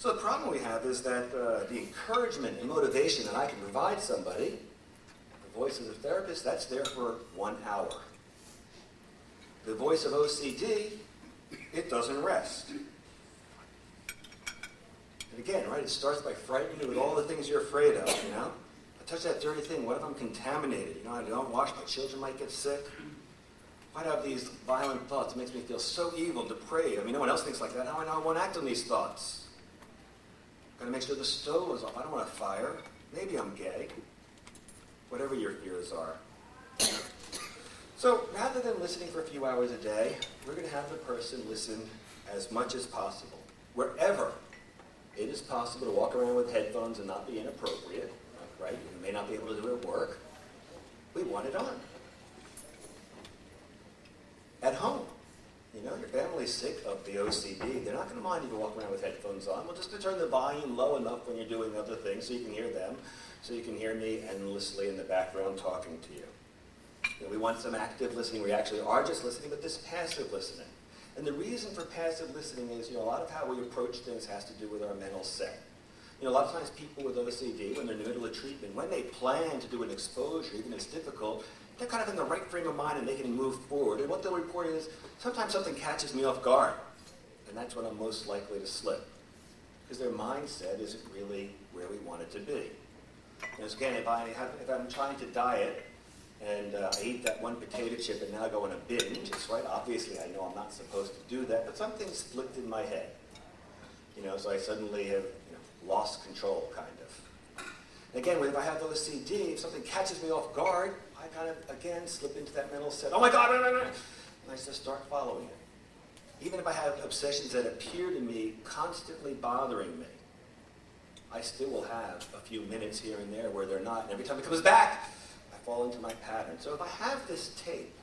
So the problem we have is that the encouragement and motivation that I can provide somebody, the voice of the therapist, that's there for 1 hour. The voice of OCD, it doesn't rest. And again, right, it starts by frightening you with all the things you're afraid of, you know? I touch that dirty thing, what if I'm contaminated? You know, I don't wash, my children might get sick. Why do I have these violent thoughts? It makes me feel so evil, depraved. I mean, no one else thinks like that. How do I know I won't act on these thoughts? Got to make sure the stove is off. I don't want a fire. Maybe I'm gay. Whatever your fears are. So rather than listening for a few hours a day, we're going to have the person listen as much as possible. Wherever it is possible to walk around with headphones and not be inappropriate, right? You may not be able to do it at work. We want it on. At home, you know, your family's sick of the OCD. They're not going to mind if you walk around with headphones on. We'll just turn the volume low enough when you're doing other things so you can hear them, so you can hear me endlessly in the background talking to you. You know, we want some active listening. We actually are just listening, but this passive listening. And the reason for passive listening is, you know, a lot of how we approach things has to do with our mental set. You know, a lot of times people with OCD, when they're in the middle of treatment, when they plan to do an exposure, even if it's difficult, they're kind of in the right frame of mind and they can move forward. And what they'll report is, sometimes something catches me off guard, and that's when I'm most likely to slip. Because their mindset isn't really where we want it to be. And so again, if I'm trying to diet, and I eat that one potato chip and now I go on a binge, it's right, obviously I know I'm not supposed to do that, but something's flipped in my head. You know, so I suddenly have, you know, lost control, kind of. And again, if I have OCD, if something catches me off guard, I kind of, again, slip into that mental set. Oh my God, and I just start following it. Even if I have obsessions that appear to me constantly bothering me, I still will have a few minutes here and there where they're not. And every time it comes back, I fall into my pattern. So if I have this tape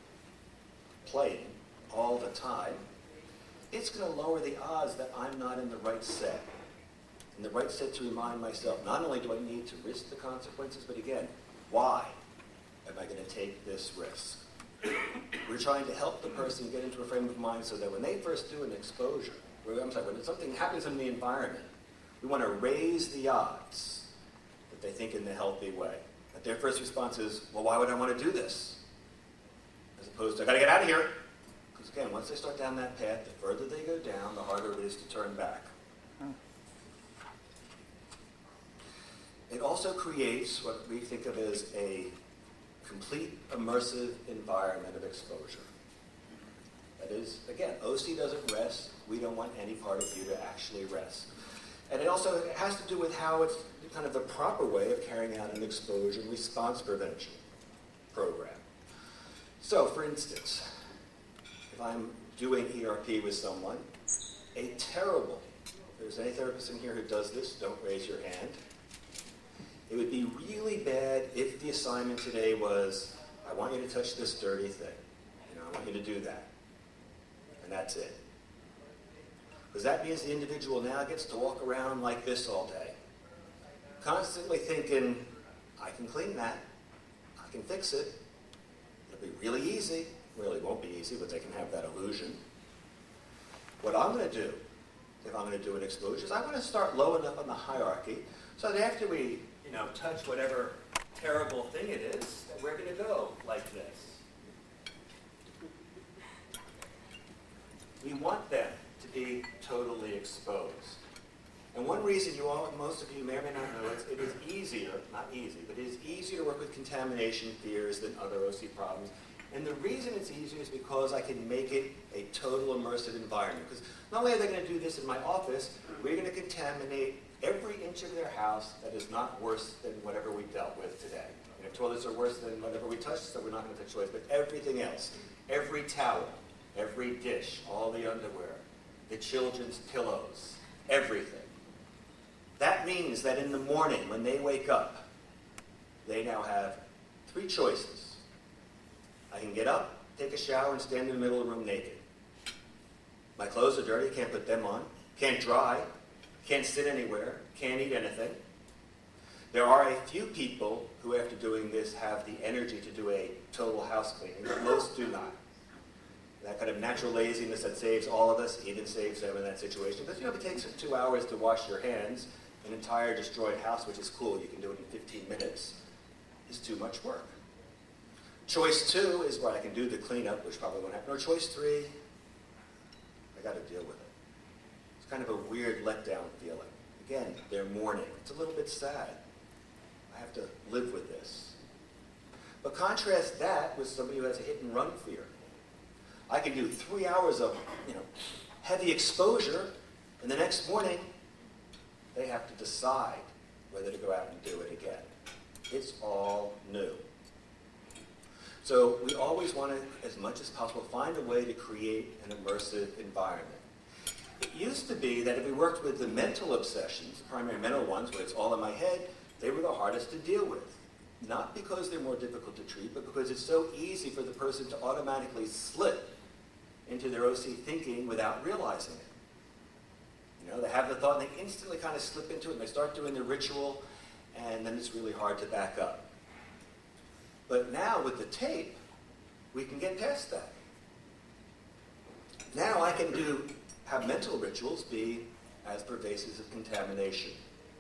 playing all the time, it's going to lower the odds that I'm not in the right set. In the right set to remind myself, not only do I need to risk the consequences, but again, why am I going to take this risk? We're trying to help the person get into a frame of mind so that when they first do an exposure, when something happens in the environment, we want to raise the odds that they think in the healthy way. That their first response is, well, why would I want to do this? As opposed to, I got to get out of here. Because again, once they start down that path, the further they go down, the harder it is to turn back. It also creates what we think of as a complete immersive environment of exposure. That is, again, OC doesn't rest. We don't want any part of you to actually rest. And it also has to do with how it's kind of the proper way of carrying out an exposure response prevention program. So, for instance, if I'm doing ERP with someone, if there's any therapist in here who does this, don't raise your hand. It would be really bad if the assignment today was, I want you to touch this dirty thing. You know, I want you to do that. And that's it. Because that means the individual now gets to walk around like this all day. Constantly thinking, I can clean that. I can fix it. It'll be really easy. Really, it won't be easy, but they can have that illusion. What I'm going to do, if I'm going to do an exposure, is I'm going to start low enough on the hierarchy so that after we, you know, touch whatever terrible thing it is, that we're going to go like this. We want them to be totally exposed. And one reason most of you may or may not know, it is easier, not easy, but it is easier to work with contamination fears than other OC problems. And the reason it's easier is because I can make it a total immersive environment. Because not only are they going to do this in my office, we're going to contaminate every inch of their house that is not worse than whatever we dealt with today. And if toilets are worse than whatever we touched, so we're not going to touch toilets, but everything else, every towel, every dish, all the underwear, the children's pillows, everything. That means that in the morning, when they wake up, they now have 3 choices. I can get up, take a shower, and stand in the middle of the room naked. My clothes are dirty, can't put them on, can't dry, can't sit anywhere, can't eat anything. There are a few people who, after doing this, have the energy to do a total house cleaning, but most do not. that kind of natural laziness that saves all of us, even saves them in that situation. Because, if it takes 2 hours to wash your hands, an entire destroyed house, which is cool, you can do it in 15 minutes, is too much work. Choice 2 is where I can do the cleanup, which probably won't happen. Or choice 3, I got to deal with it. It's kind of a weird letdown feeling. Again, they're mourning. It's a little bit sad. I have to live with this. But contrast that with somebody who has a hit and run fear. I can do 3 hours of heavy exposure, and the next morning they have to decide whether to go out and do it again. It's all new. So we always want to, as much as possible, find a way to create an immersive environment. It used to be that if we worked with the mental obsessions, the primary mental ones, where it's all in my head, they were the hardest to deal with. Not because they're more difficult to treat, but because it's so easy for the person to automatically slip into their OC thinking without realizing it. They have the thought and they instantly kind of slip into it and they start doing the ritual, and then it's really hard to back up. But now with the tape, we can get past that. Now I can have mental rituals be as pervasive as contamination,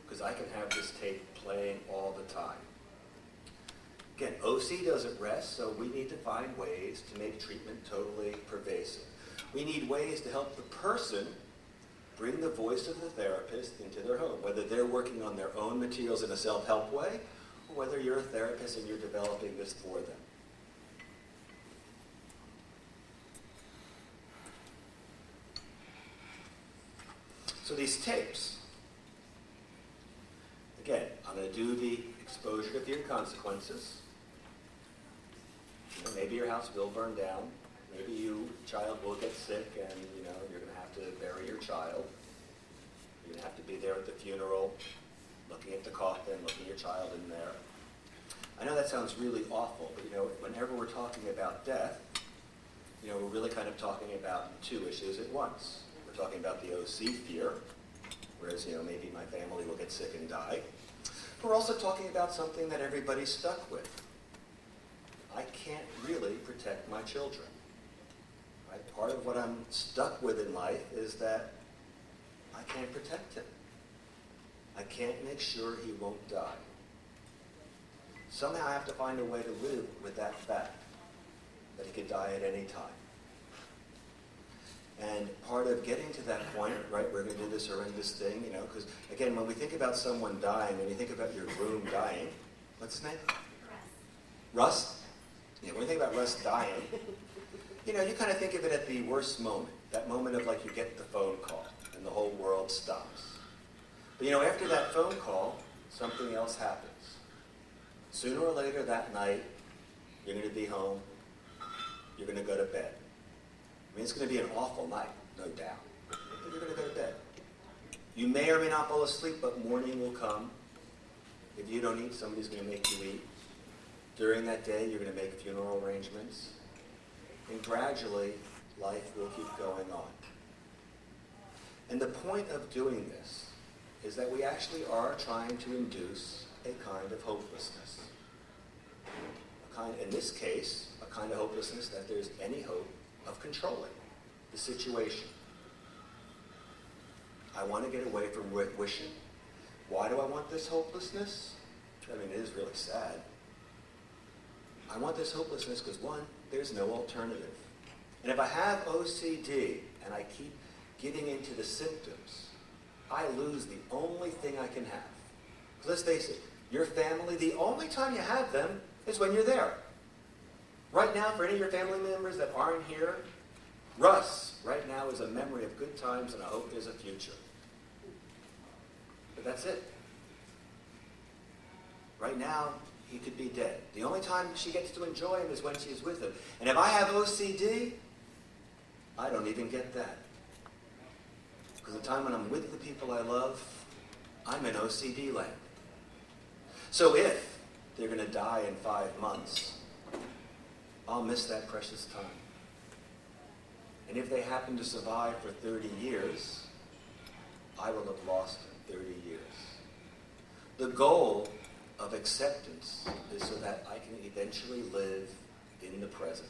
because I can have this tape playing all the time. Again, OC doesn't rest, so we need to find ways to make treatment totally pervasive. We need ways to help the person bring the voice of the therapist into their home, whether they're working on their own materials in a self-help way, or whether you're a therapist and you're developing this for them. So these tapes, again, I'm going to do the exposure to fear and consequences. Maybe your house will burn down. Maybe you, child, will get sick and you're going to have to bury your child. You're going to have to be there at the funeral, looking at the coffin, looking at your child in there. I know that sounds really awful, but whenever we're talking about death, we're really kind of talking about two issues at once. We're talking about the OC fear, whereas maybe my family will get sick and die. We're also talking about something that everybody's stuck with. I can't really protect my children. Right? Part of what I'm stuck with in life is that I can't protect him. I can't make sure he won't die. Somehow I have to find a way to live with that fact, that he could die at any time. And part of getting to that point, right, we're going to do this horrendous thing, because, again, when we think about someone dying, when you think about your groom dying, what's his name? Russ? Yeah, when you think about Russ dying, you kind of think of it at the worst moment, that moment of, you get the phone call, and the whole world stops. But, after that phone call, something else happens. Sooner or later that night, you're going to be home, you're going to go to bed. It's going to be an awful night, no doubt. But you're going to go to bed. You may or may not fall asleep, but morning will come. If you don't eat, somebody's going to make you eat. During that day, you're going to make funeral arrangements. And gradually, life will keep going on. And the point of doing this is that we actually are trying to induce a kind of hopelessness. In this case, a kind of hopelessness that there's any hope of controlling the situation. I want to get away from wishing. Why do I want this hopelessness? It is really sad. I want this hopelessness because, one, there's no alternative. And if I have OCD and I keep getting into the symptoms, I lose the only thing I can have. Let's face it, your family, the only time you have them is when you're there. Right now, for any of your family members that aren't here, Russ, right now, is a memory of good times, and I hope there's a future. But that's it. Right now, he could be dead. The only time she gets to enjoy him is when she's with him. And if I have OCD, I don't even get that. Because the time when I'm with the people I love, I'm in OCD land. So if they're going to die in 5 months, I'll miss that precious time. And if they happen to survive for 30 years, I will have lost 30 years. The goal of acceptance is so that I can eventually live in the present.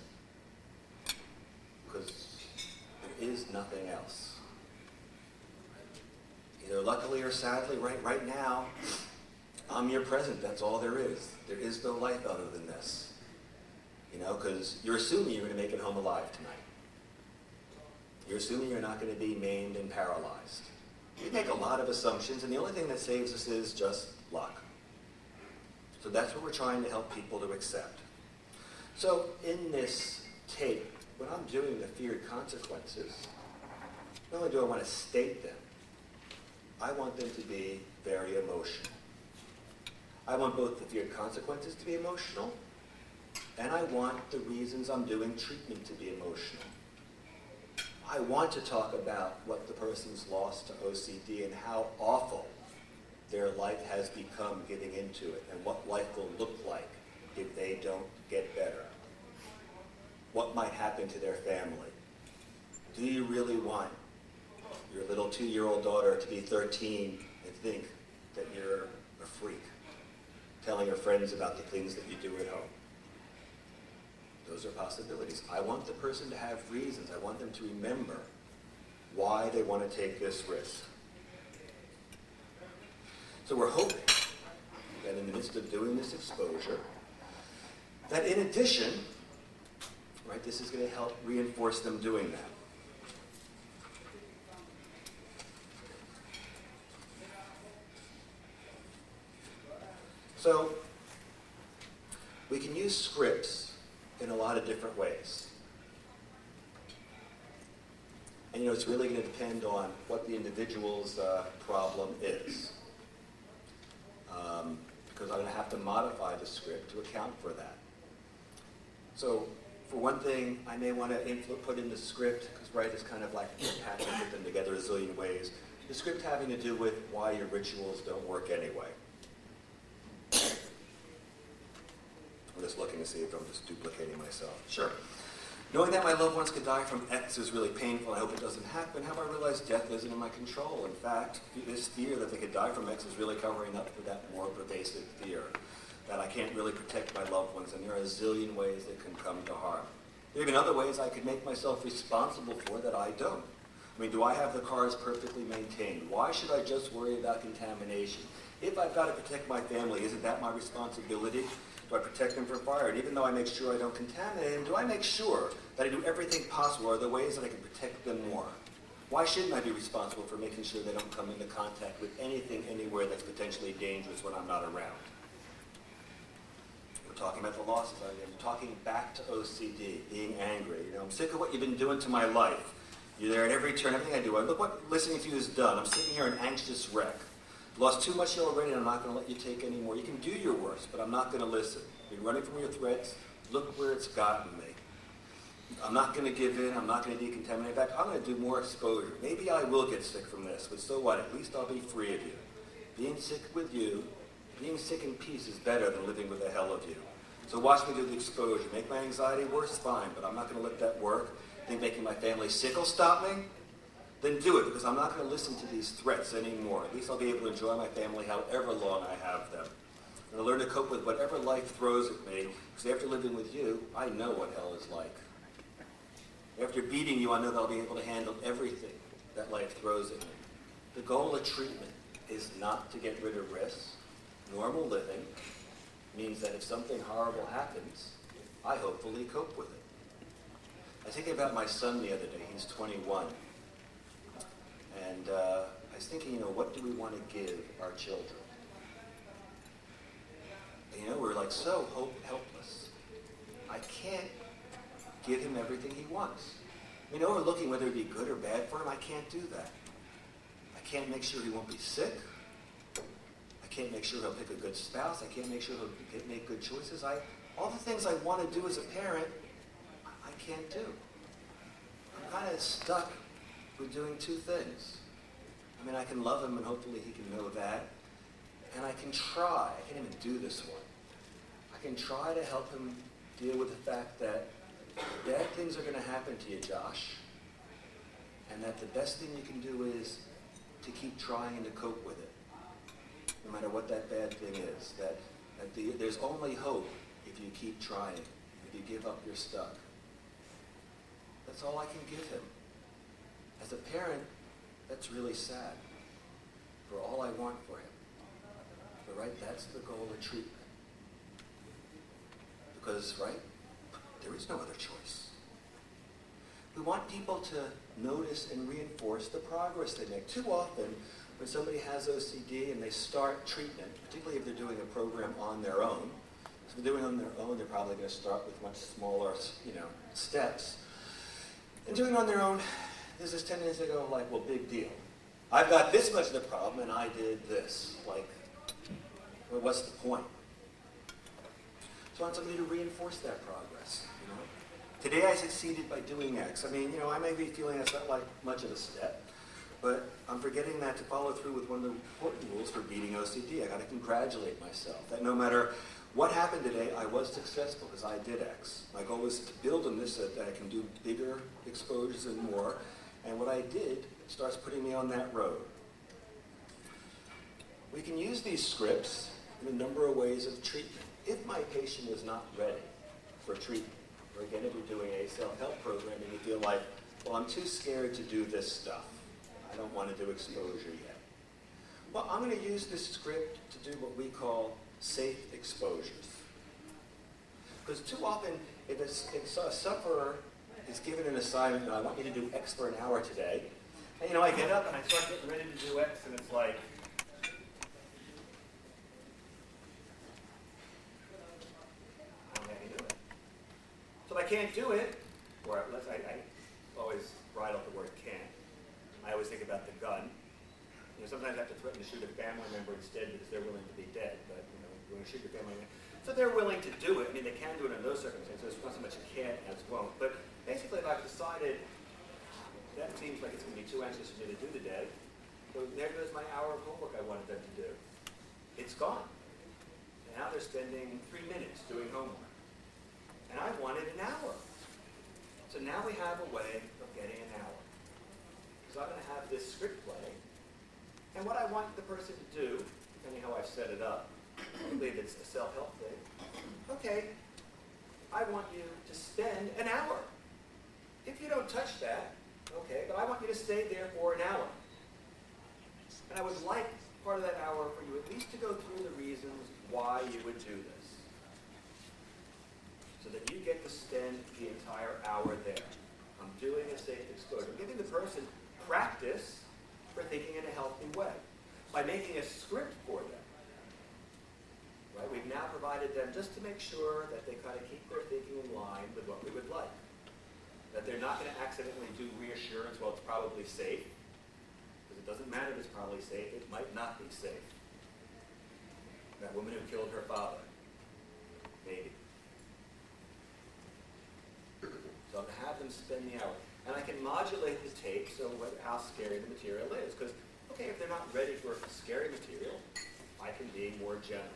because there is nothing else. Either luckily or sadly, right now, I'm your present. That's all there is. There is no life other than this. You know, because you're assuming you're going to make it home alive tonight. You're assuming you're not going to be maimed and paralyzed. We make a lot of assumptions, and the only thing that saves us is just luck. So that's what we're trying to help people to accept. So in this tape, when I'm doing the feared consequences, not only do I want to state them, I want them to be very emotional. I want both the feared consequences to be emotional, and I want the reasons I'm doing treatment to be emotional. I want to talk about what the person's lost to OCD and how awful their life has become getting into it, and what life will look like if they don't get better. What might happen to their family. Do you really want your little 2-year-old daughter to be 13 and think that you're a freak, telling her friends about the things that you do at home? Those are possibilities. I want the person to have reasons. I want them to remember why they want to take this risk. So we're hoping that in the midst of doing this exposure, that in addition, right, this is going to help reinforce them doing that. So we can use scripts in a lot of different ways. And it's really going to depend on what the individual's problem is. Because I'm going to have to modify the script to account for that. So for one thing, I may want to put in the script, because it's kind of like patching put them together a zillion ways. The script having to do with why your rituals don't work anyway. I'm just looking to see if I'm just duplicating myself. Sure. Knowing that my loved ones could die from X is really painful, I hope it doesn't happen. How I realize death isn't in my control. In fact, this fear that they could die from X is really covering up for that more pervasive fear, that I can't really protect my loved ones, and there are a zillion ways that can come to harm. There are even other ways I could make myself responsible for that I don't. I mean, do I have the cars perfectly maintained? Why should I just worry about contamination? If I've got to protect my family, isn't that my responsibility? Do I protect them from fire? And even though I make sure I don't contaminate them, do I make sure that I do everything possible? Are there ways that I can protect them more? Why shouldn't I be responsible for making sure they don't come into contact with anything anywhere that's potentially dangerous when I'm not around? We're talking about the losses. I'm talking back to OCD, being angry. I'm sick of what you've been doing to my life. You're there at every turn, everything I do. Look what listening to you has done. I'm sitting here an anxious wreck. Lost too much already, and I'm not going to let you take any more. You can do your worst, but I'm not going to listen. You're running from your threats. Look where it's gotten me. I'm not going to give in. I'm not going to decontaminate. In fact, I'm going to do more exposure. Maybe I will get sick from this, but so what? At least I'll be free of you. Being sick with you, being sick in peace is better than living with the hell of you. So watch me do the exposure. Make my anxiety worse? Fine, but I'm not going to let that work. Think making my family sick will stop me? Then do it, because I'm not going to listen to these threats anymore. At least I'll be able to enjoy my family however long I have them. I'm going to learn to cope with whatever life throws at me, because after living with you, I know what hell is like. After beating you, I know that I'll be able to handle everything that life throws at me. The goal of treatment is not to get rid of risks. Normal living means that if something horrible happens, I hopefully cope with it. I was thinking about my son the other day. He's 21. And I was thinking, what do we want to give our children? We're like so helpless. I can't give him everything he wants. We're looking whether it be good or bad for him. I can't do that. I can't make sure he won't be sick. I can't make sure he'll pick a good spouse. I can't make sure he'll make good choices. All the things I want to do as a parent, I can't do. I'm kind of stuck with doing two things. I can love him and hopefully he can know that. And I can try, I can't even do this one. I can try to help him deal with the fact that bad things are going to happen to you, Josh. And that the best thing you can do is to keep trying and to cope with it. No matter what that bad thing is. There's only hope if you keep trying. If you give up, you're stuck. That's all I can give him. As a parent, that's really sad for all I want for him. But right, that's the goal of treatment. Because, right, there is no other choice. We want people to notice and reinforce the progress they make. Too often, when somebody has OCD and they start treatment, particularly if they're doing a program on their own, if they're doing it on their own, they're probably going to start with much smaller, steps. And doing it on their own, there's this tendency to go like, well, big deal. I've got this much of the problem and I did this. Like, well, what's the point? So I want somebody to reinforce that progress, Today I succeeded by doing X. I may be feeling that's not like much of a step, but I'm forgetting that to follow through with one of the important rules for beating OCD. I got to congratulate myself that no matter what happened today, I was successful because I did X. My goal was to build on this so that I can do bigger exposures and more, and what I did starts putting me on that road. We can use these scripts in a number of ways of treatment. If my patient is not ready for treatment, or again, if you're doing a self-help program and you feel like, well, I'm too scared to do this stuff. I don't want to do exposure yet. Well, I'm going to use this script to do what we call safe exposures. Because too often, if a sufferer is given an assignment, and I want you to do X for an hour today, and I get up and I start getting ready to do X, and it's like, so if I can't do it, or I always write off the word can't. I always think about the gun. Sometimes I have to threaten to shoot a family member instead because they're willing to be dead, but you want to shoot your family member. So they're willing to do it. They can do it in those circumstances. It's not so much a can't as won't. But basically, if I've decided that seems like it's going to be too anxious for me to do today, so there goes my hour of homework I wanted them to do. It's gone. And now they're spending 3 minutes doing homework. And I wanted an hour. So now we have a way of getting an hour. So I'm going to have this script play. And what I want the person to do, depending how I've set it up, maybe it's a self-help thing. Okay, I want you to spend an hour. If you don't touch that, okay, but I want you to stay there for an hour. And I would like part of that hour for you at least to go through the reasons why you would do this. So that you get to spend the entire hour there. I'm doing a safe exposure. I'm giving the person practice for thinking in a healthy way by making a script for them. Right? We've now provided them just to make sure that they kind of keep their thinking in line with what we would like. That they're not going to accidentally do reassurance, well, it's probably safe. Because it doesn't matter if it's probably safe, it might not be safe. That woman who killed her father, maybe. So I'm going to have them spend the hour. And I can modulate the tape so how scary the material is. Because, okay, if they're not ready for scary material, I can be more general.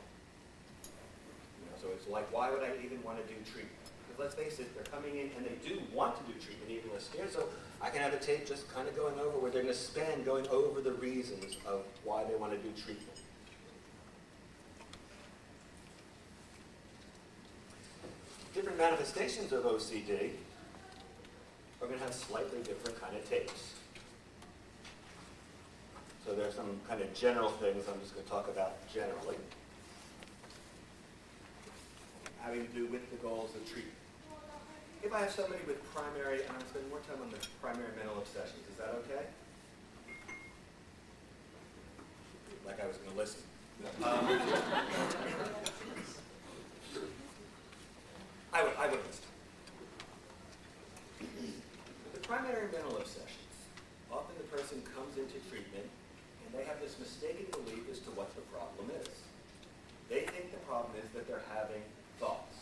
So it's like, why would I even want to do treatment? Because let's face it, they're coming in and they do want to do treatment even though they're scared. So I can have a tape just kind of going over where they're going to spend going over the reasons of why they want to do treatment. Different manifestations of OCD are going to have slightly different kind of tapes. So there's some kind of general things I'm just going to talk about generally. Having to do with the goals of treatment. If I have somebody with primary, and I'm going to spend more time on the primary mental obsessions, is that okay? Like I was going to listen. I would listen. The primary mental obsessions, often the person comes into treatment and they have this mistaken belief as to what the problem is. They think the problem is that they're having thoughts.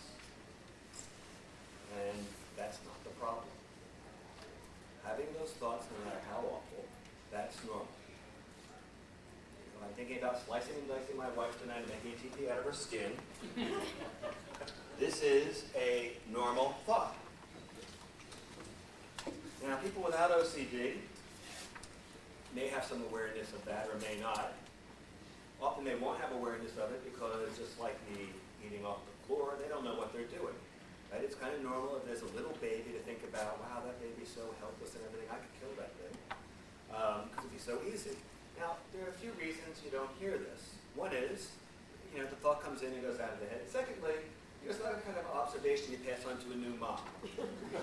And that's not the problem. Having those thoughts, no matter how awful, that's normal. When I'm thinking about slicing and dicing my wife tonight and making a TP out of her skin, this is a normal thought. Now, people without OCD may have some awareness of that or may not. Often they won't have awareness of it because just like the eating off the floor, they don't know what they're doing. Right? It's kind of normal if there's a little baby to think about, wow, that baby's so helpless and everything, I could kill that thing. Because it'd be so easy. Now, there are a few reasons you don't hear this. One is, the thought comes in and goes out of the head. Secondly, it's not a kind of observation you pass on to a new mom.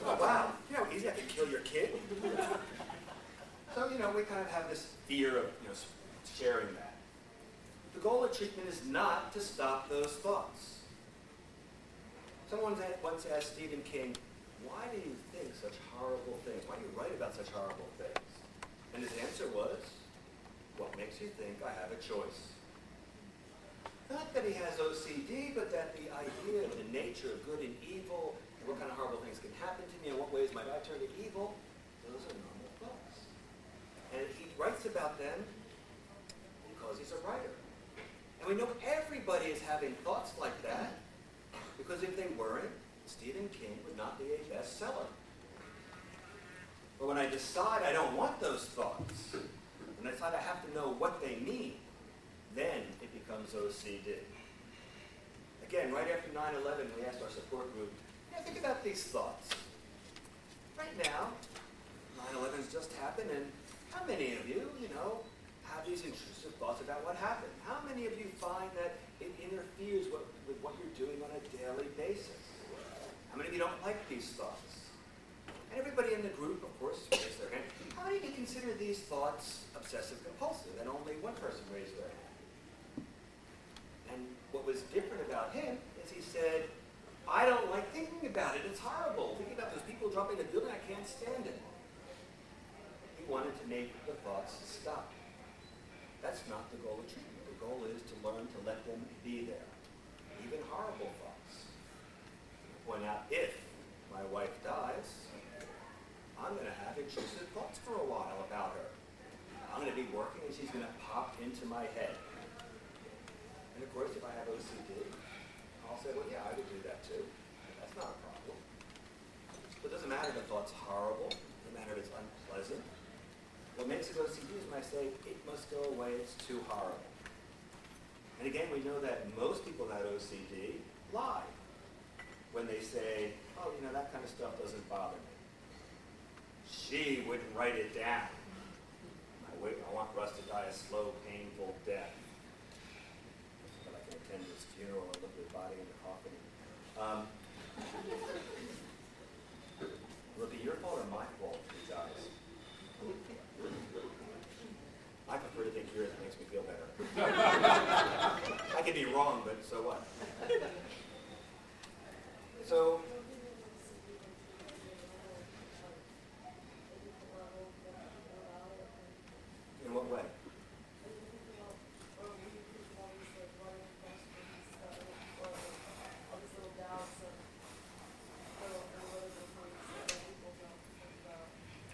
Oh, wow, you know how easy I could kill your kid? So, we kind of have this fear of, sharing that. The goal of treatment is not to stop those thoughts. Someone once asked Stephen King, why do you think such horrible things? Why do you write about such horrible things? And his answer was, what makes you think I have a choice? Not that he has OCD, but that the idea of the nature of good and evil, and what kind of horrible things can happen to me, and what ways might I turn to evil, those are normal thoughts. And he writes about them because he's a writer. And we know everybody is having thoughts like that, because if they weren't, Stephen King would not be a bestseller. But when I decide I don't want those thoughts, when I decide I have to know what they mean, then it becomes OCD. Again, right after 9/11, we asked our support group, think about these thoughts. Right now, 9/11's just happened, and how many of you, have these intrusive thoughts about what happened? How many of you find that it interferes with what you're doing on a daily basis? How many of you don't like these thoughts? And everybody in the group, of course, raised their hand. How many of you consider these thoughts obsessive-compulsive? And only one person raised their hand. And what was different about him is he said, I don't like thinking about it. It's horrible. Thinking about those people dropping the building, I can't stand it. He wanted to make the thoughts stop. That's not the goal of treatment. The goal is to learn to let them be there. Even horrible thoughts. I point out, if my wife dies, I'm going to have intrusive thoughts for a while about her. I'm going to be working and she's going to pop into my head. And of course, if I have OCD, I'll say, well, yeah, I would do that too. That's not a problem. But it doesn't matter if the thought's horrible. It doesn't matter if it's unpleasant. What makes it OCD is when I say, it must go away, it's too horrible. And again, we know that most people that OCD lie when they say, oh, that kind of stuff doesn't bother me. She wouldn't write it down. I want Russ to die a slow, painful death. But I can attend his funeral and look at his body in the coffin. Will it be your fault or my fault if he dies? I prefer to think yours makes me feel better. I could be wrong, but so what? So, in what way?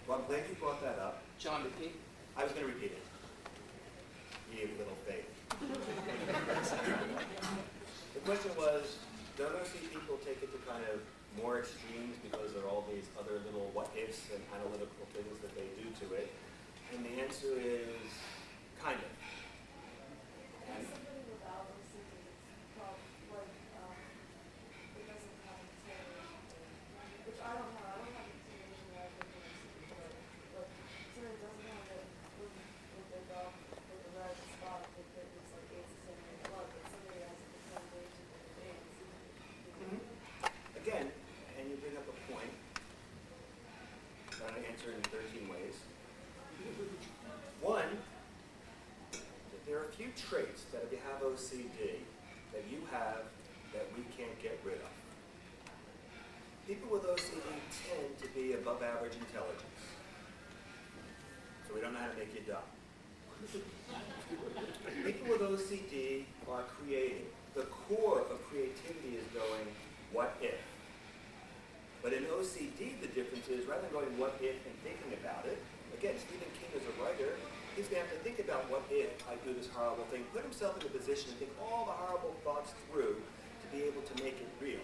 Well, I'm glad you brought that up. John, repeat. I was going to repeat it. Ye of little faith. The question was, don't I see people take it to kind of more extremes because there are all these other little what-ifs and analytical things that they do to it? And the answer is, kind of. And again, and you bring up a point, I'm going to answer in 13 ways. One, that there are a few traits that if you have OCD, that you have that we can't get rid of. People with OCD tend to be above average intelligence. So we don't know how to make you dumb. People with OCD are creative. The core of creativity is going, what if? But in OCD, the difference is, rather than going what if and thinking about it, again, Stephen King is a writer, he's going to have to think about what if I do this horrible thing, put himself in a position to think all the horrible thoughts through to be able to make it real.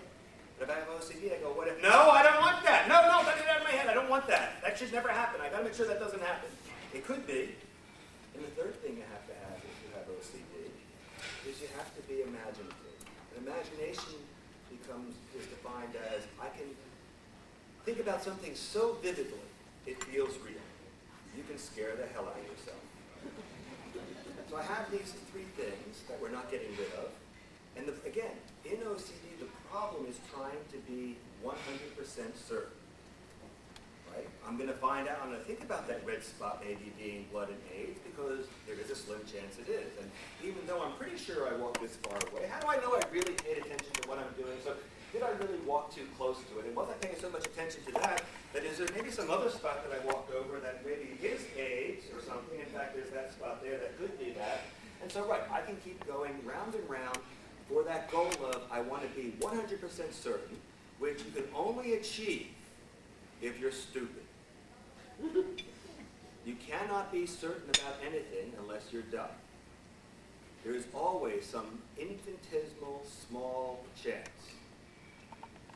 But if I have OCD, I go, what if? No, I don't want that. No, get it out of my head. I don't want that. That should never happen. I got to make sure that doesn't happen. It could be. And the third thing you have to have if you have OCD is you have to be imaginative. And imagination becomes is defined as I can think about something so vividly, it feels real. You can scare the hell out of yourself. So I have these three things that we're not getting rid of. And again, in OCD, the problem is trying to be 100% certain. Right? I'm going to find out, I'm going to think about that red spot maybe being blood and AIDS because there is a slim chance it is. And even though I'm pretty sure I walked this far away, how do I know I really paid attention to what I'm doing? So did I really walk too close to it? And was I paying so much attention to that, that is there maybe some other spot that I walked over that maybe is AIDS or something? In fact, there's that spot there that could be that. And so, right, I can keep going round and round for that goal of I want to be 100% certain, which you can only achieve if you're stupid. You cannot be certain about anything unless you're dumb. There is always some infinitesimal, small chance.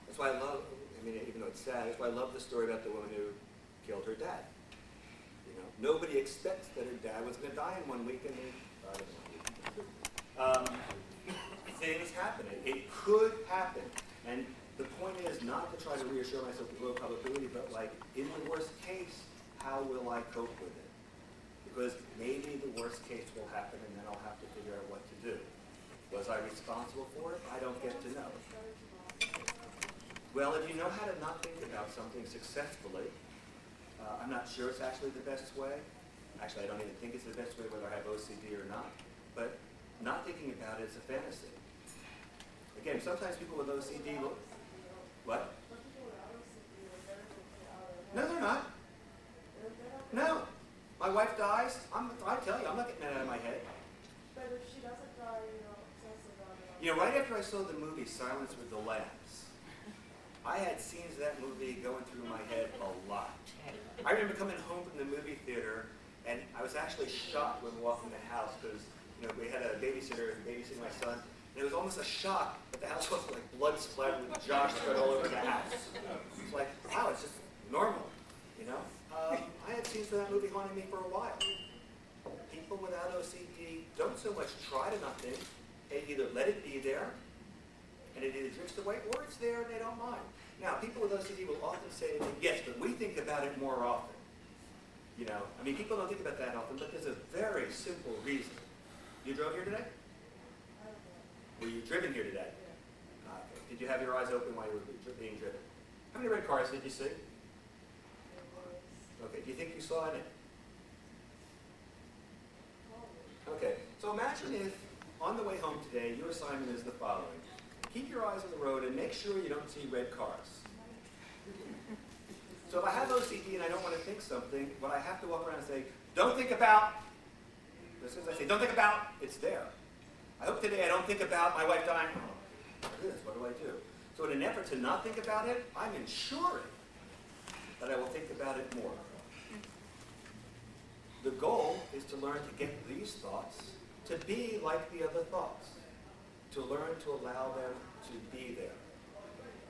That's why I love, I mean, even though it's sad, that's why I love the story about the woman who killed her dad. You know, nobody expects that her dad was going to die in 1 week, and he died in 1 week. Things happen. It could happen. And the point is not to try to reassure myself with low probability, but like, in the worst case, how will I cope with it? Because maybe the worst case will happen and then I'll have to figure out what to do. Was I responsible for it? I don't get to know. Well, if you know how to not think about something successfully, I'm not sure it's actually the best way. Actually, I don't even think it's the best way whether I have OCD or not. But not thinking about it is a fantasy. Again, sometimes people with OCD will... What? No, they're not. No. My wife dies. I tell you, I'm not getting that out of my head. But if she doesn't die, obsess about it. You know, right after I saw the movie Silence with the Lambs, I had scenes of that movie going through my head a lot. I remember coming home from the movie theater, and I was actually shocked when walking the house because we had a babysitter babysitting my son, and it was almost a shock that the house wasn't like blood splattered with Josh spread all over the house. It's like, wow, it's just normal, I had scenes of that movie haunting me for a while. People without OCD don't so much try to not think. They either let it be there, and it either drifts away, or it's there and they don't mind. Now, people with OCD will often say to me, yes, but we think about it more often. People don't think about that often, but there's a very simple reason. You drove here today? Were you driven here today? Okay. Did you have your eyes open while you were being driven? How many red cars did you see? Okay, do you think you saw any? Okay, so imagine if on the way home today, your assignment is the following. Keep your eyes on the road and make sure you don't see red cars. So if I have OCD and I don't want to think something, what I have to walk around and say, don't think about, as soon as I say, don't think about, it's there. I hope today I don't think about my wife dying. Oh, goodness, what do I do? So in an effort to not think about it, I'm ensuring that I will think about it more. The goal is to learn to get these thoughts to be like the other thoughts, to learn to allow them to be there.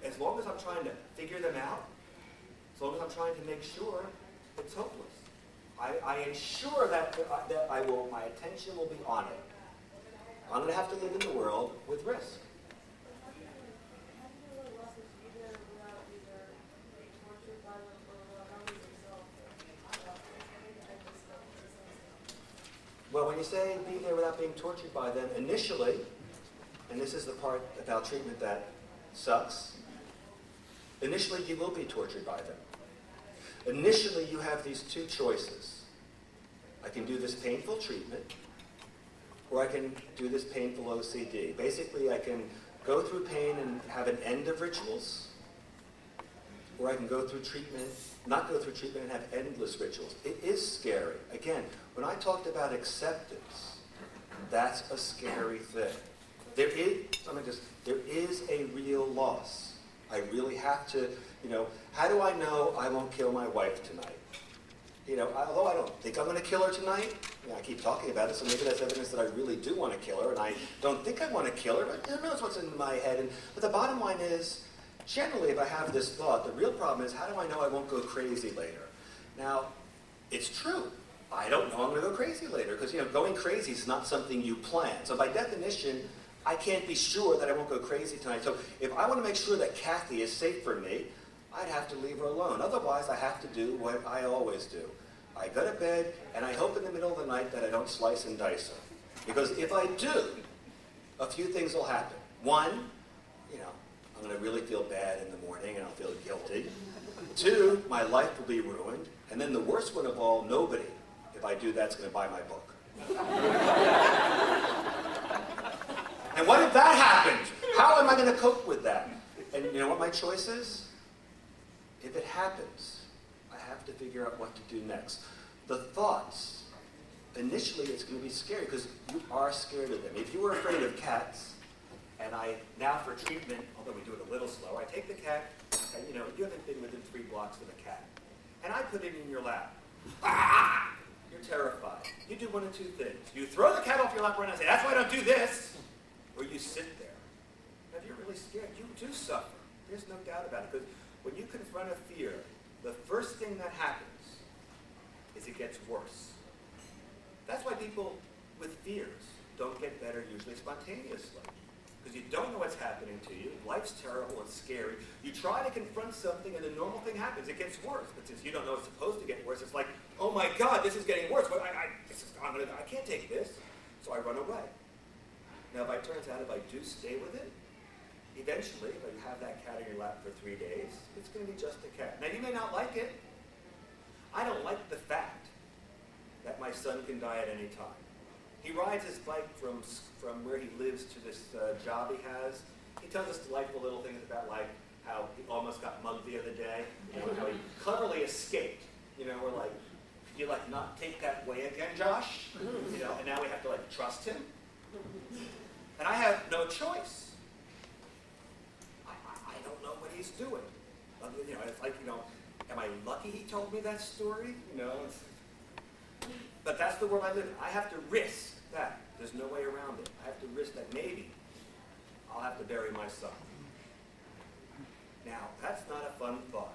As long as I'm trying to figure them out, as long as I'm trying to make sure, it's hopeless. I ensure that my attention will be on it. I'm going to have to live in the world with risk. Well, when you say be there without being tortured by them, initially, and this is the part about treatment that sucks, initially you will be tortured by them. Initially you have these two choices. I can do this painful treatment, or I can do this painful OCD. Basically, I can go through pain and have an end of rituals, or I can go through treatment, not go through treatment and have endless rituals. It is scary. Again, when I talked about acceptance, that's a scary thing. There is a real loss. I really have to, how do I know I won't kill my wife tonight? Although I don't think I'm going to kill her tonight, I keep talking about it, so maybe that's evidence that I really do want to kill her, and I don't think I want to kill her, but who knows what's in my head. But the bottom line is, generally, if I have this thought, the real problem is, how do I know I won't go crazy later? Now, it's true. I don't know I'm going to go crazy later, because, going crazy is not something you plan. So by definition, I can't be sure that I won't go crazy tonight. So if I want to make sure that Kathy is safe for me, I'd have to leave her alone. Otherwise, I have to do what I always do. I go to bed, and I hope in the middle of the night that I don't slice and dice her. Because if I do, a few things will happen. One, I'm going to really feel bad in the morning, and I'll feel guilty. Two, my life will be ruined. And then the worst one of all, nobody, if I do that, is going to buy my book. And what if that happens? How am I going to cope with that? And you know what my choice is? If it happens, I have to figure out what to do next. The thoughts, initially it's going to be scary because you are scared of them. If you were afraid of cats, and now for treatment, although we do it a little slower, I take the cat, and you haven't been within 3 blocks of a cat, and I put it in your lap. Ah! You're terrified. You do one of two things. You throw the cat off your lap right now and say, that's why I don't do this. Or you sit there. Now, if you're really scared, you do suffer. There's no doubt about it. Because when you confront a fear, the first thing that happens is it gets worse. That's why people with fears don't get better usually spontaneously. Because you don't know what's happening to you. Life's terrible, it's scary. You try to confront something and a normal thing happens. It gets worse. But since you don't know it's supposed to get worse, it's like, oh my God, this is getting worse. I can't take this. So I run away. Now, it turns out if I do stay with it, eventually, if you have that cat in your lap for 3 days, it's going to be just a cat. Now, you may not like it. I don't like the fact that my son can die at any time. He rides his bike from where he lives to this job he has. He tells us delightful little things about how he almost got mugged the other day, how he cleverly escaped. We're like, could you not take that way again, Josh? And now we have to trust him. And I have no choice. I don't know what he's doing. It's like, am I lucky he told me that story? But that's the world I live in. I have to risk that. There's no way around it. I have to risk that maybe I'll have to bury my son. Now, that's not a fun thought.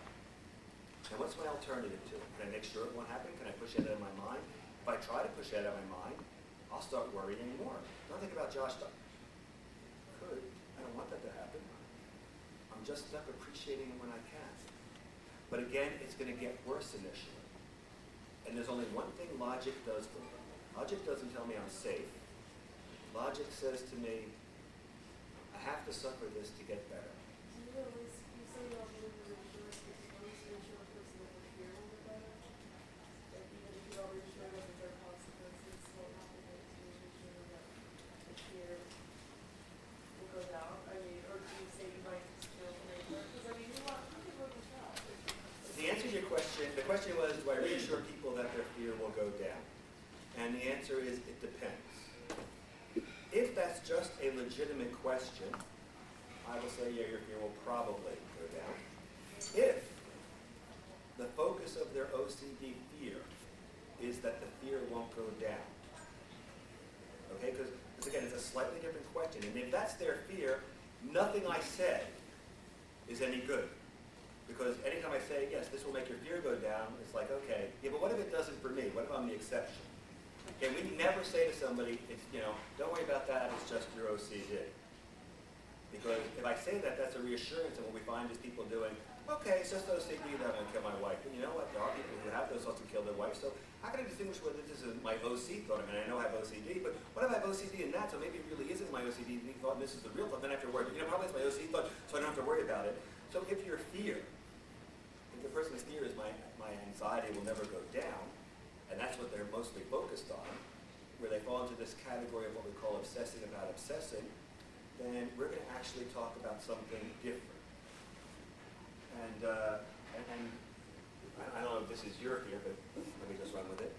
Now, what's my alternative to it? Can I make sure it won't happen? Can I push it out of my mind? If I try to push it out of my mind, I'll start worrying more. Don't think about Josh stuff. I don't want that to happen. I'm just stuck appreciating it when I can. But again, it's going to get worse initially. And there's only one thing logic does for me. Logic doesn't tell me I'm safe. Logic says to me, I have to suffer this to get better. You say you don't believe in reassurance, but you want to reassure a person that the fear will get better? Like even if you don't reassure them that there are consequences, what happens to reassure that the fear will go down? Or do you say you might just feel later? Because you want people to try. The answer to your question, the question was, do I reassure people that their fear will go down? And the answer is, it depends. If that's just a legitimate question, I will say, yeah, your fear will probably go down. If the focus of their OCD fear is that the fear won't go down, okay? Because again, it's a slightly different question. And if that's their fear, nothing I said is any good. Because anytime I say, yes, this will make your fear go down, it's like, okay, yeah, but what if it doesn't for me? What if I'm the exception? Okay, we never say to somebody, don't worry about that, it's just your OCD. Because if I say that, that's a reassurance, and what we find is people doing, okay, it's just OCD that I'm going to kill my wife. And you know what? There are people who have those thoughts and kill their wife, so how can I distinguish whether this is my OC thought? I mean, I know I have OCD, but what if I have OCD in that? So maybe it really isn't my OCD thought, and this is the real thought, then I have to worry. Probably it's my OC thought, so I don't have to worry about it. So if your fear, if the person's fear is my anxiety will never go down, and that's what they're mostly focused on, where they fall into this category of what we call obsessing about obsessing, then we're going to actually talk about something different. And I don't know if this is your fear, but let me just run with it.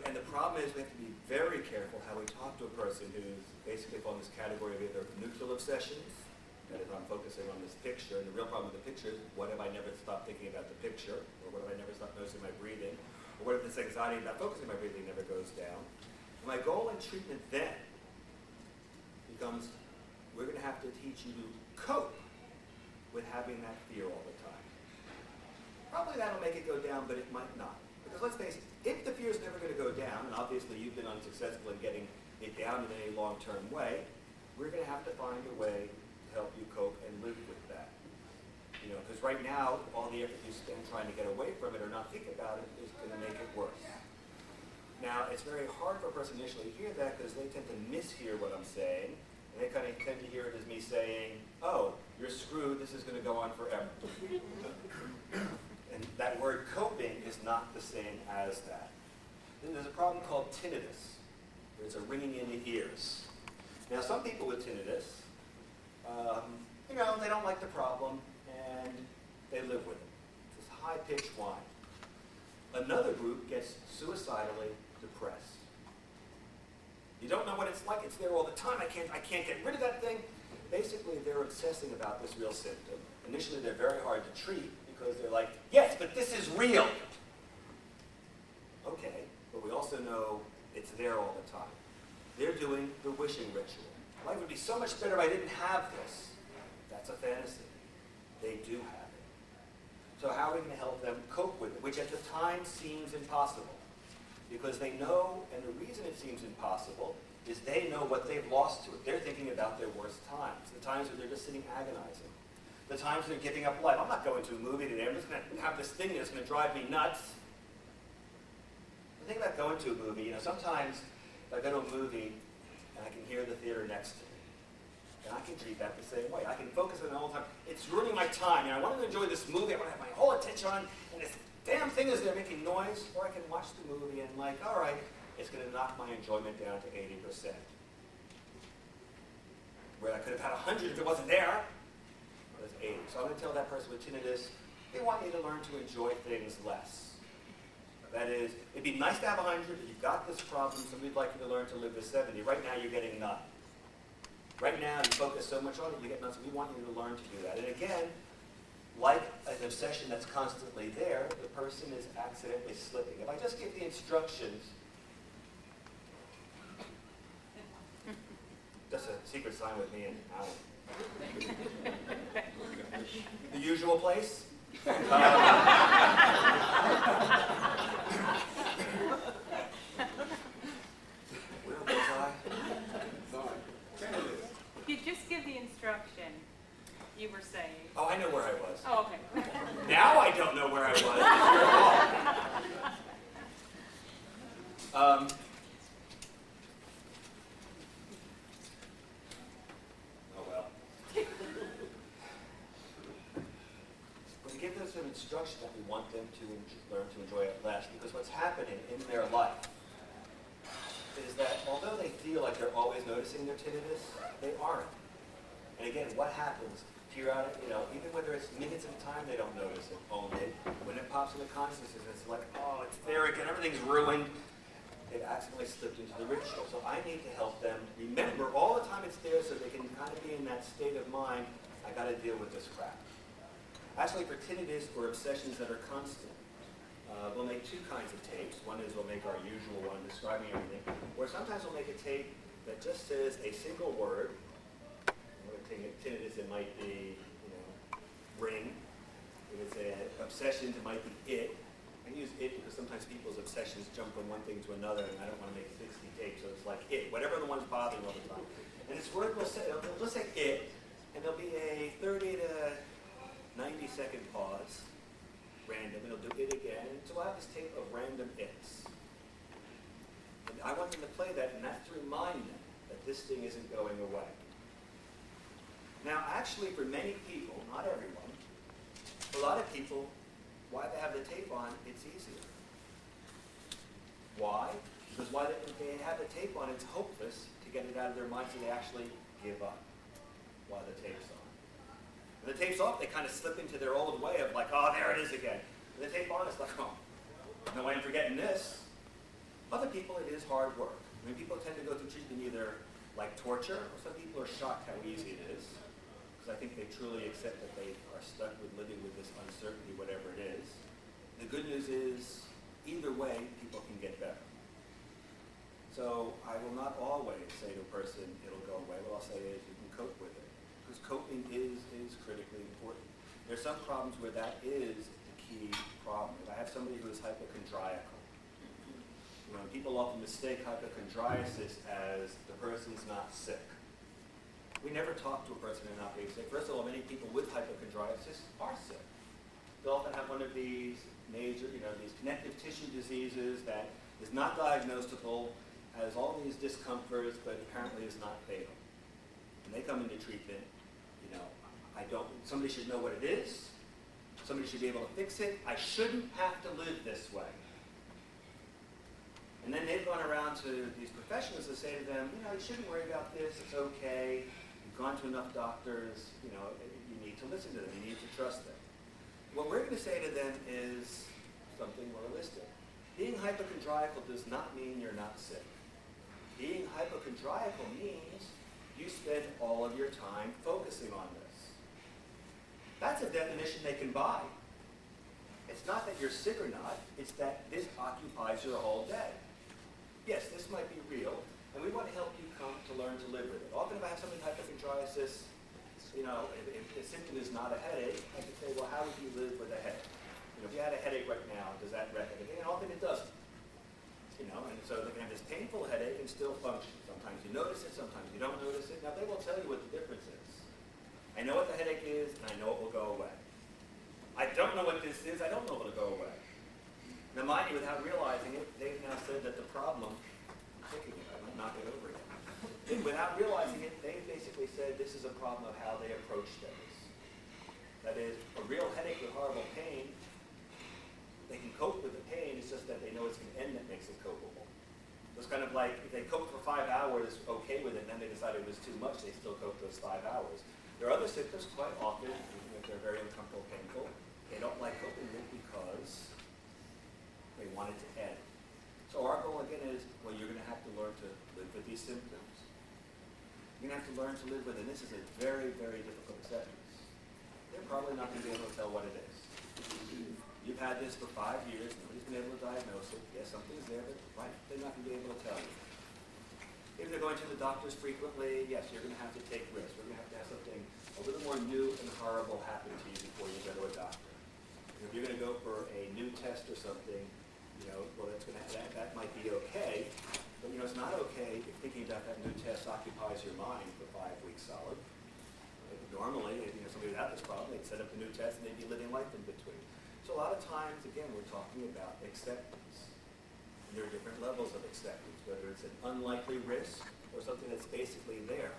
And the problem is we have to be very careful how we talk to a person who's basically falling in this category of either neutral obsessions, that is, I'm focusing on this picture, and the real problem with the picture is, what if I never stop thinking about the picture? Or what if I never stop noticing my breathing? Or what if this anxiety about focusing on my breathing never goes down? And my goal in treatment then becomes, we're going to have to teach you to cope with having that fear all the time. Probably that'll make it go down, but it might not. Because let's face it, if the fear is never going to go down, and obviously you've been unsuccessful in getting it down in any long-term way, we're going to have to find a way to help you cope and live with that. You know, because right now, all the effort you spend trying to get away from it or not think about it is going to make it worse. Now, it's very hard for a person initially to hear that because they tend to mishear what I'm saying. And they kind of tend to hear it as me saying, oh, you're screwed, this is going to go on forever. And that word coping is not the same as that. Then there's a problem called tinnitus. There's a ringing in the ears. Now, some people with tinnitus, you know, they don't like the problem and they live with it. It's this high-pitched whine. Another group gets suicidally depressed. You don't know what it's like. It's there all the time. I can't get rid of that thing. Basically, they're obsessing about this real symptom. Initially, they're very hard to treat because they're like, yes, but this is real. Okay, but we also know it's there all the time. They're doing the wishing ritual. Life would be so much better if I didn't have this. That's a fantasy. They do have it. So how are we going to help them cope with it, which at the time seems impossible? Because they know, and the reason it seems impossible is they know what they've lost to it. They're thinking about their worst times, the times where they're just sitting agonizing, the times they're giving up life. I'm not going to a movie today. I'm just going to have this thing that's going to drive me nuts. The thing about going to a movie, you know, sometimes if I go to a movie and I can hear the theater next to me, and I can treat that the same way. I can focus on it all the time. It's ruining my time. You know, I want to enjoy this movie. I want to have my whole attention on, and this damn thing is there making noise. Or I can watch the movie and like, all right, it's going to knock my enjoyment down to 80%. Where I could have had 100 if it wasn't there. Well, it's 80. So I'm going to tell that person with tinnitus, they want you to learn to enjoy things less. That is, it'd be nice to have 100, but you've got this problem, so we'd like you to learn to live with 70. Right now, you're getting none. Right now, you focus so much on it, you get none, so we want you to learn to do that. And again, like an obsession that's constantly there, the person is accidentally slipping. If I just give the instructions, just a secret sign with me and Alan. The usual place? Where was I? If you just give the instruction, you were saying. Oh, I know where I was. Oh, okay. Now I don't know where I was. Oh well. We give them some instruction that we want them to learn to enjoy it less, because what's happening in their life is that although they feel like they're always noticing their tinnitus, they aren't. And again, what happens? Periodic, you know, even whether it's minutes at a time, they don't notice it only. When it pops into consciousness, it's like, oh, it's there again, everything's ruined. They've accidentally slipped into the ritual. So I need to help them remember all the time it's there so they can kind of be in that state of mind, I got to deal with this crap. Actually, for tinnitus or obsessions that are constant, we'll make two kinds of tapes. One is we'll make our usual one describing everything, or sometimes we'll make a tape that just says a single word. Tinnitus, it might be, you know, ring. If it's an obsession, it might be it. I use it because sometimes people's obsessions jump from one thing to another, and I don't want to make 60 tapes, so it's like it, whatever the one's bothering all the time. And this word will say, it'll just say it, and there'll be a 30 to 90-second pause, random, and it'll do it again. So I'll have this tape of random its. And I want them to play that, and that's to remind them that this thing isn't going away. Now, actually, for many people, not everyone, a lot of people, why they have the tape on, it's easier. Why? Because if they have the tape on, it's hopeless to get it out of their mind, so they actually give up while the tape's on. When the tape's off, they kind of slip into their old way of like, oh, there it is again. When the tape on, it's like, oh, no way I'm forgetting this. Other people, it is hard work. I mean, people tend to go through treatment either like torture, or some people are shocked how easy it is. Because I think they truly accept that they are stuck with living with this uncertainty, whatever it is. The good news is, either way, people can get better. So I will not always say to a person, it'll go away. What I'll say is, you can cope with it. Because coping is critically important. There's some problems where that is the key problem. If I have somebody who is hypochondriacal, you know, people often mistake hypochondriasis as the person's not sick. We never talk to a person who's not being sick. First of all, many people with hypochondriasis are sick. They often have one of these major, these connective tissue diseases that is not diagnosable, has all these discomforts, but apparently is not fatal. When they come into treatment, somebody should know what it is. Somebody should be able to fix it. I shouldn't have to live this way. And then they've gone around to these professionals to say to them, you shouldn't worry about this. It's okay. You've gone to enough doctors. You need to listen to them. You need to trust them. What we're going to say to them is something more realistic. Being hypochondriacal does not mean you're not sick. Being hypochondriacal means you spend all of your time focusing on this. That's a definition they can buy. It's not that you're sick or not, it's that this occupies your whole day. Yes, this might be real, and we want to help you come to learn to live with it. Often if I have something with hypochondriasis, if the symptom is not a headache, I can say, well, how would you live with a headache? If you had a headache right now, does that wreck anything? And often it doesn't. And so they can have this painful headache and still function. Sometimes you notice it, sometimes you don't notice it. Now they will tell you what the difference is. I know what the headache is, and I know it will go away. I don't know what this is, I don't know it will go away. Now mind you, without realizing it, they've now said that the problem, I'm thinking it, I might knock it over again. Without realizing it, they basically said this is a problem of how they approach things. That is, a real headache with horrible pain, they can cope with the pain, it's just that they know it's an end that makes it copable. It's kind of like if they coped for 5 hours okay with it, and then they decided it was too much, they still cope those 5 hours. There are other symptoms quite often, even if they're very uncomfortable, painful, they don't like coping with it because they want it to end. So our goal again is, well, you're going to have to learn to live with these symptoms. You're going to have to learn to live with it, and this is a very, very difficult acceptance. They're probably not going to be able to tell what it is. You've had this for 5 years, nobody's been able to diagnose it. Yes, something's there, but right, they're not going to be able to tell you. If they're going to the doctors frequently, yes, you're going to have to take risks. We're going to have something a little more new and horrible happen to you before you go to a doctor. If you're going to go for a new test or something, well, that might be okay, but it's not okay if thinking about that new test occupies your mind for 5 weeks solid. Normally, somebody without this problem, they'd set up a new test and they'd be living life in between. So a lot of times, again, we're talking about acceptance. And there are different levels of acceptance, whether it's an unlikely risk or something that's basically there.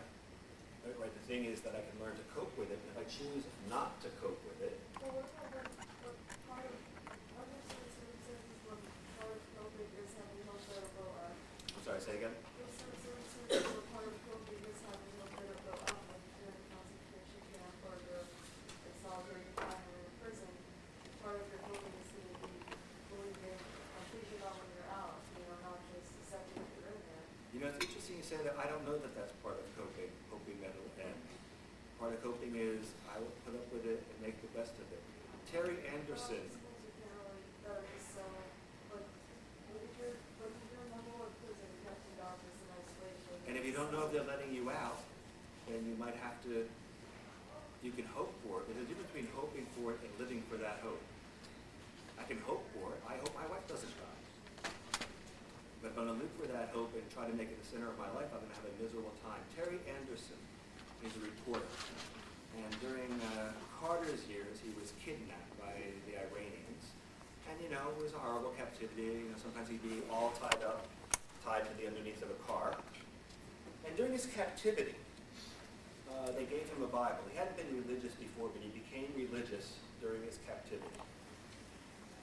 Right? The thing is that I can learn to cope with it, and if I choose not to cope with it. Well, what about what part of circumstances when part of coping is having no better go up? I'm sorry, say again? If circumstances where part of coping is having no better go up, like during a concentration camp or the solitary confinement in prison, part of your coping is going to be believing and thinking about when you're out, not just accepting that you're in there. It's interesting you say that. I don't know that that's part of coping that will end. Part of coping is I will put up with it and make the best of it. Terry Anderson. And if you don't know if they're letting you out, then you might have to, you can hope for it. There's a difference between hoping for it and living for that hope. I can hope for it. I hope my wife doesn't die. But if I'm going to live for that hope and try to make it the center of my life, I'm going to have a miserable time. Terry Anderson is a reporter. And during Carter's years, he was kidnapped by the Iranians. And, it was a horrible captivity. Sometimes he'd be all tied up, tied to the underneath of a car. And during his captivity, they gave him a Bible. He hadn't been religious before, but he became religious during his captivity.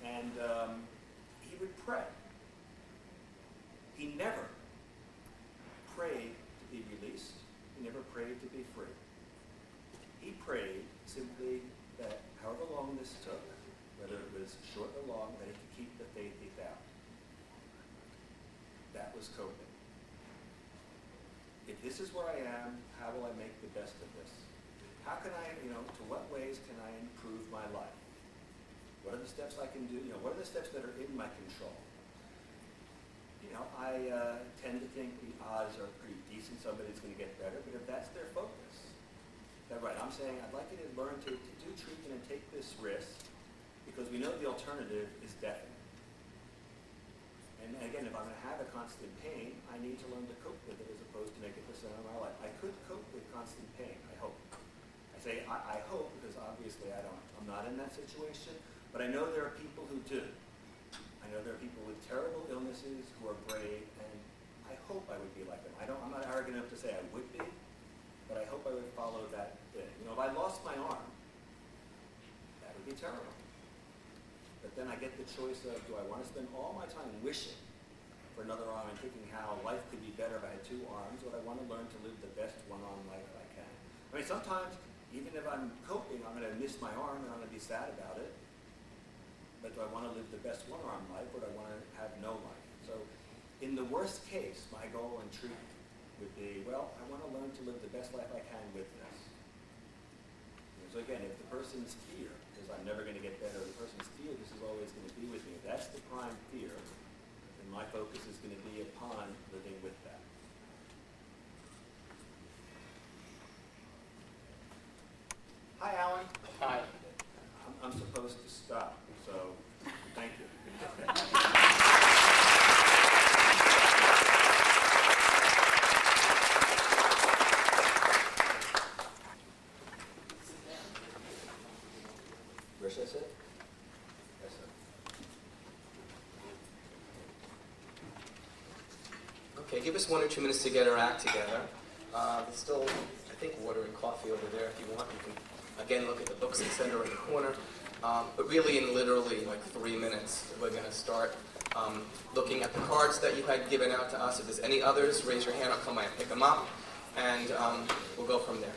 And he would pray. He never prayed to be released. He never prayed to be free. He prayed simply that however long this took, whether it was short or long, that he could keep the faith he found. That was coping. If this is where I am, how will I make the best of this? How can I, to what ways can I improve my life? What are the steps I can do? What are the steps that are in my control? I tend to think the odds are pretty decent somebody's going to get better, but if that's their focus, that's right. I'm saying I'd like you to learn to do treatment and take this risk because we know the alternative is definite. And again, if I'm going to have a constant pain, I need to learn to cope with it as opposed to make it the center of my life. I could cope with constant in that situation, but I know there are people who do. I know there are people with terrible illnesses who are brave, and I hope I would be like them. I'm not arrogant enough to say I would be, but I hope I would follow that thing. You know, if I lost my arm, that would be terrible. But then I get the choice of, do I want to spend all my time wishing for another arm and thinking how life could be better if I had two arms, or do I want to learn to live the best one-arm life I can? I mean, sometimes, even if I'm coping, I'm going to miss my arm and I'm going to be sad about it. But do I want to live the best one-arm life, or do I want to have no life? So, in the worst case, my goal in treatment would be, well, I want to learn to live the best life I can with this. So again, if the person's fear is I'm never going to get better, the person's fear this is always going to be with me, if that's the prime fear, then my focus is going to be upon living with that. Hi, Alan. Hi. I'm supposed to stop, so thank you. Where should I sit? Yes, sir. Okay, give us 1 or 2 minutes to get our act together. There's still, I think, water and coffee over there if you want. You can, again, look at the books that center in the corner. But really, in literally like 3 minutes, we're going to start looking at the cards that you had given out to us. If there's any others, raise your hand. I'll come by and pick them up, and we'll go from there.